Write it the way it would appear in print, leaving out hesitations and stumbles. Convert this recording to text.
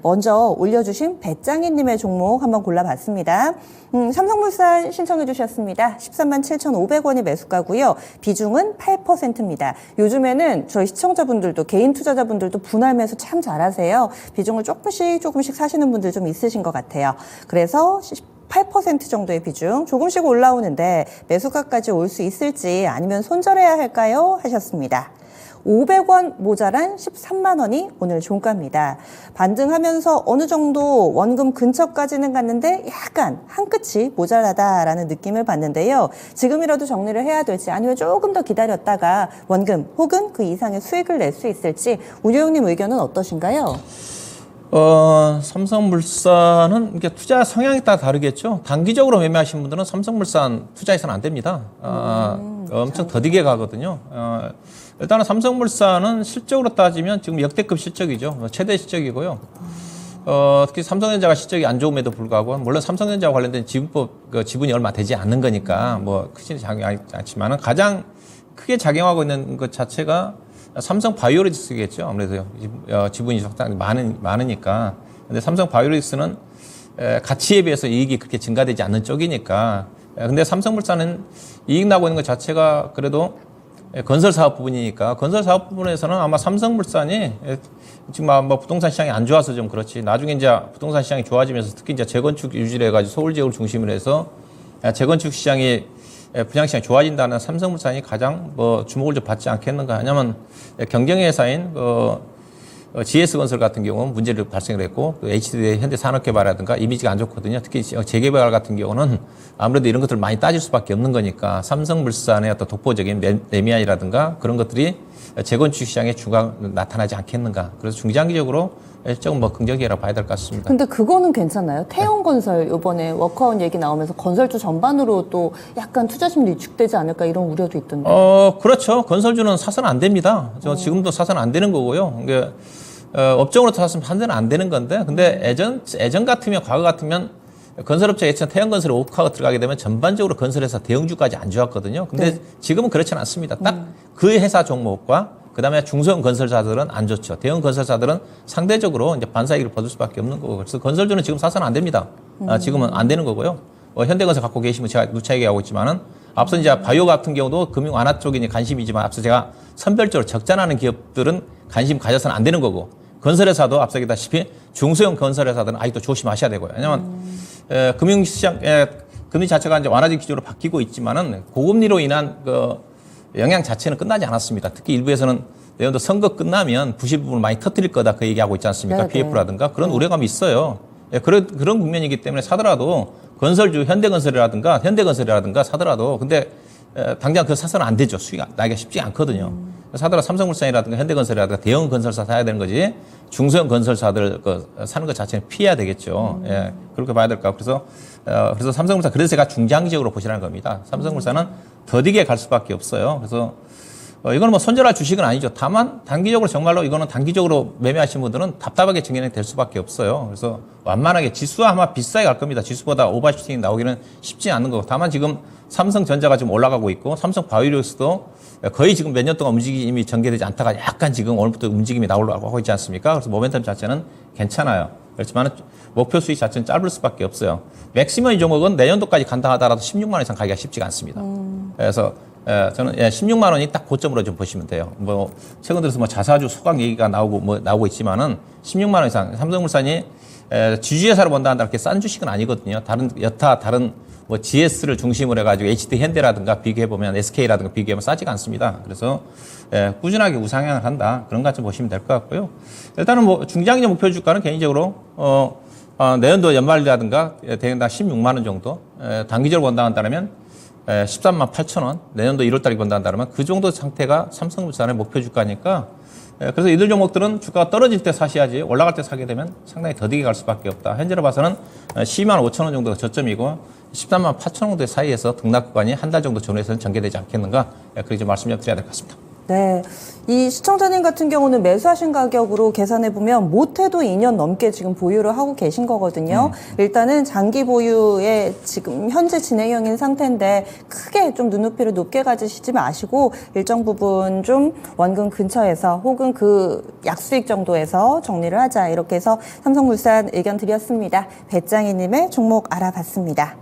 먼저 올려주신 배짱이님의 종목 한번 골라봤습니다. 삼성물산 신청해 주셨습니다. 13만 7,500원이 매수가고요. 비중은 8%입니다. 요즘에는 저희 시청자분들도 개인 투자자분들도 분할 매수 참 잘하세요. 비중을 조금씩 사시는 분들 좀 있으신 것 같아요. 그래서 8% 정도의 비중 조금씩 올라오는데 매수가까지 올 수 있을지 아니면 손절해야 할까요? 하셨습니다. 500원 모자란 13만 원이 오늘 종가입니다. 반등하면서 어느 정도 원금 근처까지는 갔는데 약간 한 끗이 모자라다라는 느낌을 받는데요. 지금이라도 정리를 해야 될지 아니면 조금 더 기다렸다가 원금 혹은 그 이상의 수익을 낼 수 있을지 운영님 의견은 어떠신가요? 삼성물산은 이게 투자 성향에 따라 다르겠죠. 단기적으로 매매하시는 분들은 삼성물산 투자해서는 안 됩니다. 엄청 더디게 가거든요. 일단은 삼성물산은 실적으로 따지면 지금 역대급 실적이죠. 최대 실적이고요. 특히 삼성전자가 실적이 안 좋음에도 불구하고, 물론 삼성전자와 관련된 지분법, 지분이 얼마 되지 않는 거니까 뭐 크게 작용하지 않지만은 가장 크게 작용하고 있는 것 자체가 삼성 바이오로직스겠죠. 아무래도 지분이 적당히 많으니까. 근데 삼성 바이오로직스는 가치에 비해서 이익이 그렇게 증가되지 않는 쪽이니까. 근데 삼성물산은 이익 나고 있는 것 자체가 그래도 건설 사업 부분이니까, 건설 사업 부분에서는 아마 삼성물산이 지금 뭐 부동산 시장이 안 좋아서 좀 그렇지, 나중에 이제 부동산 시장이 좋아지면서 특히 이제 재건축 유지를 해가지고 서울 지역을 중심으로 해서 재건축 시장이 분양시장이 좋아진다는 삼성물산이 가장 뭐 주목을 좀 받지 않겠는가. 왜냐면 경쟁 회사인 GS건설 같은 경우는 문제를 발생을 했고, 또 HD 현대산업개발이라든가 이미지가 안 좋거든요. 특히 재개발 같은 경우는 아무래도 이런 것들을 많이 따질 수밖에 없는 거니까 삼성물산의 어떤 독보적인 매미안이라든가 그런 것들이 재건축 시장에 나타나지 않겠는가. 그래서 중장기적으로 조금 뭐 긍정적이라고 봐야 될 것 같습니다. 근데 그거는 괜찮나요? 태형건설 이번에 워크아웃 얘기 나오면서 건설주 전반으로 또 약간 투자심리 위축되지 않을까 이런 우려도 있던데. 그렇죠. 건설주는 사서는 안 됩니다. 지금도 사서는 안 되는 거고요. 그러니까 업종으로 사서는 판단은 안 되는 건데, 근데 예전 같으면, 과거 같으면 건설업체 예전 태형건설에 오크아웃 들어가게 되면 전반적으로 건설회사 대형주까지 안 좋았거든요. 근데 네. 지금은 그렇지는 않습니다. 딱 그 회사 종목과 그다음에 중소형 건설사들은 안 좋죠. 대형 건설사들은 상대적으로 이제 반사이익을 받을 수밖에 없는 거고, 그래서 건설주는 지금 사서는 안 됩니다. 지금은 안 되는 거고요. 현대건설 갖고 계시면 제가 누차 얘기하고 있지만은, 앞서 이제 바이오 같은 경우도 금융 완화 쪽이 관심이지만, 앞서 제가 선별적으로 적자나는 기업들은 관심 가져서는 안 되는 거고, 건설회사도 앞서 얘기했다시피 중소형 건설회사들은 아직도 조심하셔야 되고요. 왜냐하면 금융시장 금리 자체가 이제 완화적 기조로 바뀌고 있지만은 고금리로 인한 영향 자체는 끝나지 않았습니다. 특히 일부에서는 내년도 선거 끝나면 부실 부분을 많이 터뜨릴 거다 그 얘기하고 있지 않습니까? 네네. PF라든가 그런 우려감이 있어요. 그런 국면이기 때문에 사더라도 건설주 현대건설이라든가 사더라도, 근데 당장 그 사서는 안 되죠. 수익 나기가 쉽지 않거든요. 사더라도 삼성물산이라든가 현대건설이라든가 대형 건설사 사야 되는 거지, 중소형 건설사들 사는 것 자체는 피해야 되겠죠. 예, 그렇게 봐야 될까. 그래서 삼성물산, 그래서 제가 중장기적으로 보시라는 겁니다. 삼성물산은 더디게 갈 수밖에 없어요. 그래서 이거는 뭐 손절할 주식은 아니죠. 다만 단기적으로 정말로 이거는 단기적으로 매매하시는 분들은 답답하게 진행이 될 수밖에 없어요. 그래서 완만하게 지수와 아마 비슷하게 갈 겁니다. 지수보다 오버슈팅이 나오기는 쉽지 않은 거고, 다만 지금 삼성전자가 지금 올라가고 있고 삼성 바이오로직스도 거의 지금 몇 년 동안 움직임이 전개되지 않다가 약간 지금 오늘부터 움직임이 나오려고 하고 있지 않습니까? 그래서 모멘텀 자체는 괜찮아요. 그렇지만 목표 수익 자체는 짧을 수밖에 없어요. 맥시멈 이 종목은 내년도까지 간다 하더라도 16만 원 이상 가기가 쉽지가 않습니다. 그래서 저는 16만 원이 딱 고점으로 좀 보시면 돼요. 뭐 최근 들어서 뭐 자사주 소각 얘기가 나오고 있지만은 16만 원 이상, 삼성물산이 지주회사로 본다 한다 이렇게 싼 주식은 아니거든요. 다른 뭐 GS를 중심으로 해가지고 HD 현대라든가 비교해보면, SK라든가 비교해보면 싸지가 않습니다. 그래서 꾸준하게 우상향을 한다, 그런 것 좀 보시면 될 것 같고요. 일단은 뭐 중장기 목표 주가는 개인적으로 내년도 연말이라든가 대략 16만 원 정도, 단기적으로 본다 한다면 13만 8천 원, 내년도 1월달에 본다 한다면 그 정도 상태가 삼성물산의 목표 주가니까, 그래서 이들 종목들은 주가가 떨어질 때 사셔야지 올라갈 때 사게 되면 상당히 더디게 갈 수밖에 없다. 현재로 봐서는 12만 5천 원 정도가 저점이고 13만 8천 원 정도 사이에서 등락 구간이 한 달 정도 전후에서는 전개되지 않겠는가, 그렇게 좀 말씀 좀 드려야 될 것 같습니다. 네. 이 시청자님 같은 경우는 매수하신 가격으로 계산해보면 못해도 2년 넘게 지금 보유를 하고 계신 거거든요. 일단은 장기 보유에 지금 현재 진행형인 상태인데 크게 좀 눈높이를 높게 가지시지 마시고 일정 부분 좀 원금 근처에서 혹은 그 약수익 정도에서 정리를 하자. 이렇게 해서 삼성물산 의견 드렸습니다. 배짱이님의 종목 알아봤습니다.